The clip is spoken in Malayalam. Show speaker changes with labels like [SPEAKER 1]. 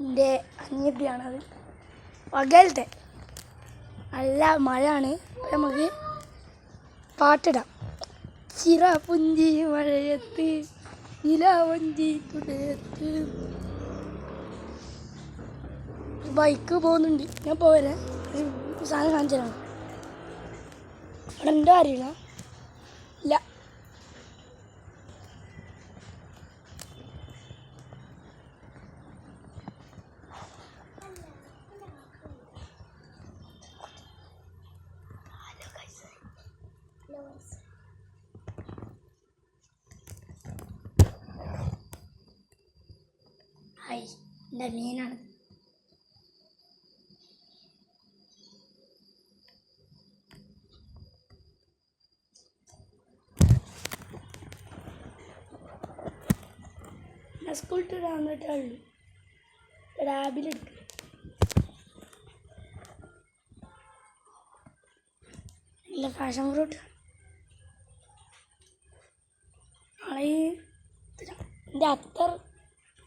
[SPEAKER 1] എൻ്റെ അനിയത്തിയാണത്. പകലത്തെ നല്ല മഴയാണ്. നമുക്ക് പാട്ടിടാം. ചിറപുഞ്ചി മഴയത്ത് നിലാവഞ്ചി കുടയത്ത്. ബൈക്ക് പോകുന്നുണ്ട്. ഞാൻ പോവരെ സാധനം കാണിച്ചതാണ്. അവിടെ ഉണ്ടോ അറിയില്ല. ഇല്ല. ഹായ്, എൻ്റെ മീനാണ്. ഞാൻ സ്കൂളിൽ വന്നിട്ടേ ഉള്ളൂ. ലാബിലെടുക്കും. നല്ല പാഷൻ ഫ്രൂട്ട് നാളെ എൻ്റെ അത്തർ